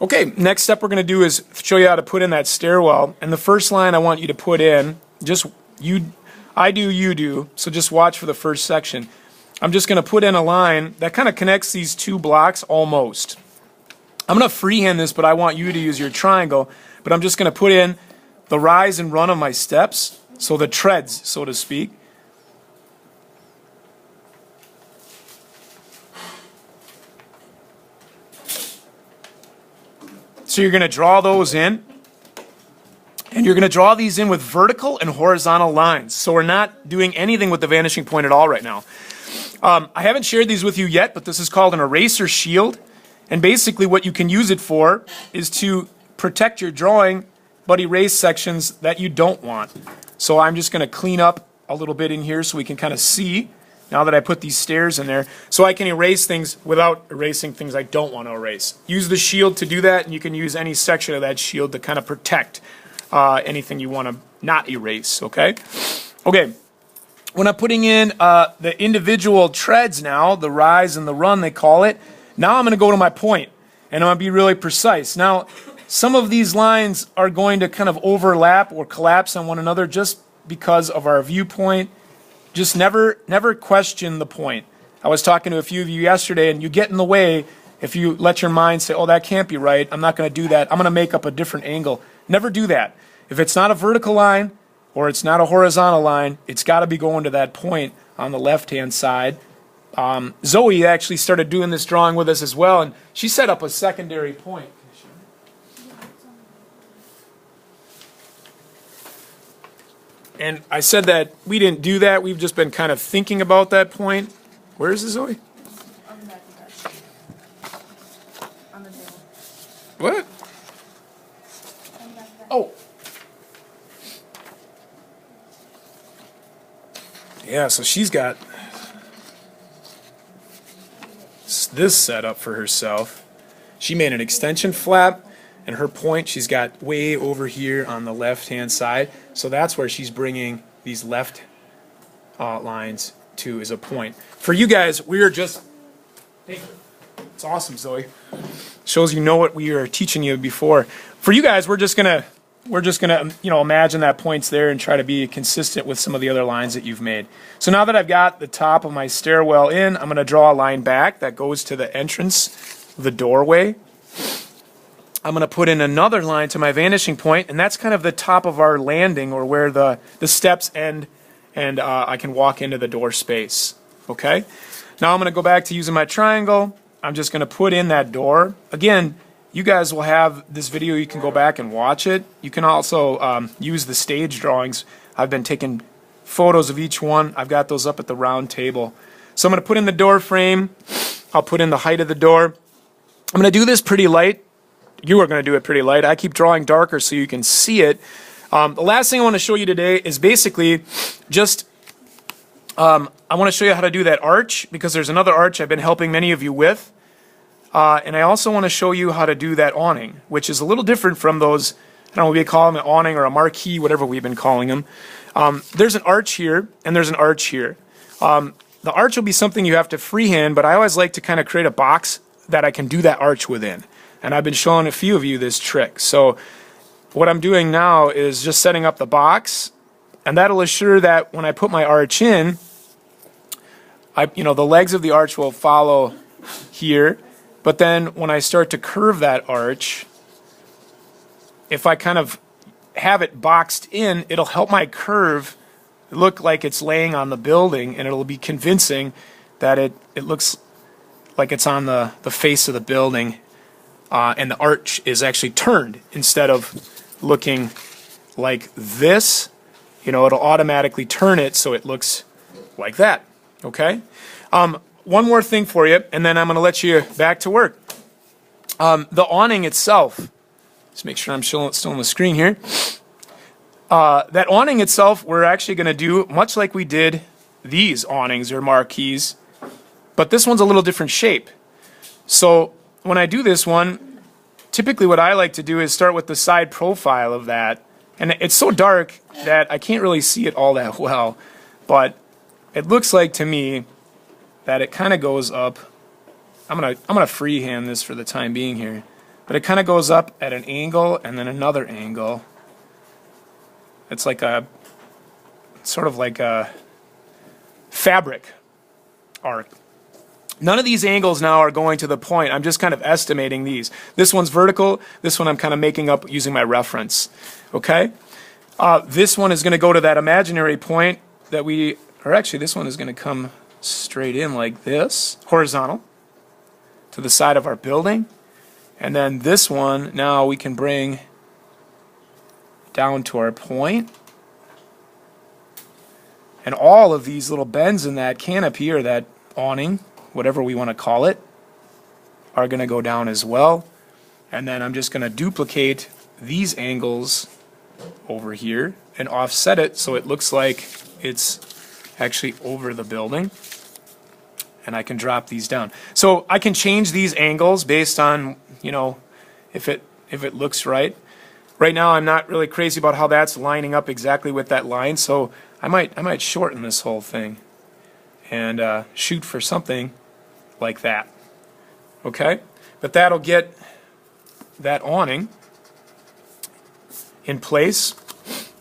Okay, next step we're going to do is show you how to put in that stairwell. And the first line I want you to put in, I do, you do, so just watch for the first section. I'm just going to put in a line that kind of connects these two blocks almost. I'm going to freehand this, but I want you to use your triangle. But I'm just going to put in the rise and run of my steps, so the treads, so to speak. So you're going to draw those in, and you're going to draw these in with vertical and horizontal lines. So we're not doing anything with the vanishing point at all right now. I haven't shared these with you yet, but this is called an eraser shield. And basically what you can use it for is to protect your drawing, but erase sections that you don't want. So I'm just going to clean up a little bit in here so we can kind of see now that I put these stairs in there, so I can erase things without erasing things I don't want to erase. Use the shield to do that, and you can use any section of that shield to kind of protect anything you want to not erase, okay? Okay, when I'm putting in the individual treads now, the rise and the run they call it, now I'm going to go to my point, and I'm going to be really precise. Now, some of these lines are going to kind of overlap or collapse on one another just because of our viewpoint. Just never question the point. I was talking to a few of you yesterday, and you get in the way if you let your mind say, oh, that can't be right, I'm not going to do that, I'm going to make up a different angle. Never do that. If it's not a vertical line or it's not a horizontal line, it's got to be going to that point on the left-hand side. Zoe actually started doing this drawing with us as well, and she set up a secondary point. And I said that we didn't do that. We've just been kind of thinking about that point. Where is it, Zoe? On the back of that. On the table. What? Oh. Yeah, so she's got this set up for herself. She made an extension flap, and her point she's got way over here on the left-hand side. So that's where she's bringing these left lines to as a point. For you guys, we are just... Hey, it's awesome, Zoe. Shows you know what we are teaching you before. For you guys, we're just gonna imagine that point's there and try to be consistent with some of the other lines that you've made. So now that I've got the top of my stairwell in, I'm going to draw a line back that goes to the entrance, the doorway. I'm going to put in another line to my vanishing point, and that's kind of the top of our landing, or where the steps end, and I can walk into the door space. Okay? Now I'm going to go back to using my triangle. I'm just going to put in that door. Again, you guys will have this video. You can go back and watch it. You can also use the stage drawings. I've been taking photos of each one. I've got those up at the round table. So I'm going to put in the door frame. I'll put in the height of the door. I'm going to do this pretty light. You are going to do it pretty light. I keep drawing darker so you can see it. The last thing I want to show you today is basically just, I want to show you how to do that arch, because there's another arch I've been helping many of you with. And I also want to show you how to do that awning, which is a little different from those, I don't know what we call them, an awning or a marquee, whatever we've been calling them. There's an arch here, and there's an arch here. The arch will be something you have to freehand, but I always like to kind of create a box that I can do that arch within. And I've been showing a few of you this trick. So what I'm doing now is just setting up the box, and that'll assure that when I put my arch in, the legs of the arch will follow here. But then when I start to curve that arch, if I kind of have it boxed in, it'll help my curve look like it's laying on the building, and it'll be convincing that it looks like it's on the face of the building. And the arch is actually turned instead of looking like this. It'll automatically turn it so it looks like that. Okay? One more thing for you, and then I'm going to let you back to work. The awning itself, let's make sure I'm still on the screen here. That awning itself, we're actually going to do much like we did these awnings or marquees, but this one's a little different shape. So when I do this one, typically what I like to do is start with the side profile of that. And it's so dark that I can't really see it all that well, but it looks like to me that it kind of goes up. I'm gonna freehand this for the time being here. but it kind of goes up at an angle and then another angle. It's like a, sort of like a fabric arc. None of these angles now are going to the point. I'm just kind of estimating these. This one's vertical. This one I'm kind of making up using my reference. Okay? This one is going to go to that imaginary point that we, or actually this one is going to come straight in like this, horizontal, to the side of our building. And then this one, now we can bring down to our point. And all of these little bends in that canopy or that awning, whatever we want to call it, are going to go down as well. And then I'm just going to duplicate these angles over here and offset it so it looks like it's actually over the building. And I can drop these down. So I can change these angles based on, you know, if it looks right. Right now I'm not really crazy about how that's lining up exactly with that line, so I might shorten this whole thing and shoot for something like that. Okay? But that'll get that awning in place.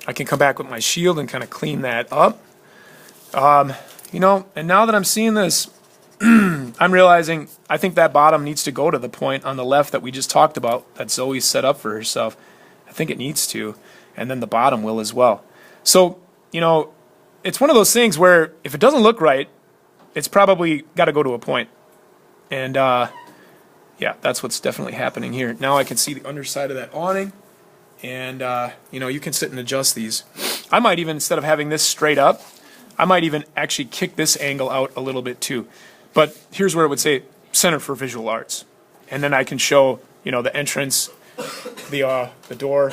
I can come back with my shield and kind of clean that up. You know, and now that I'm seeing this, I'm realizing I think that bottom needs to go to the point on the left that we just talked about that Zoe's set up for herself. I think it needs to, and then the bottom will as well. So, you know, it's one of those things where if it doesn't look right, it's probably got to go to a point. And yeah, that's what's definitely happening here. Now I can see the underside of that awning, and you know, you can sit and adjust these. I might even, instead of having this straight up, I might even actually kick this angle out a little bit too. But here's where it would say Center for Visual Arts. And then I can show, you know, the entrance, the door,